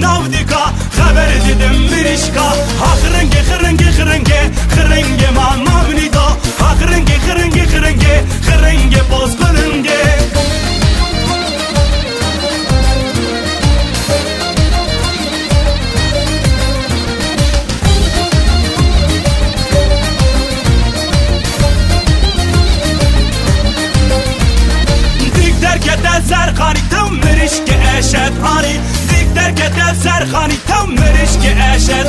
ناودیکا خبر دیدم میریشکا خرنگه خرنگه خرنگه خرنگه ماما بنیدا خرنگه خرنگه خرنگه خرنگه باز کننگه زرخانی تو مریش که اشد آنی دیگ در که سرخانی تو مریش که اشد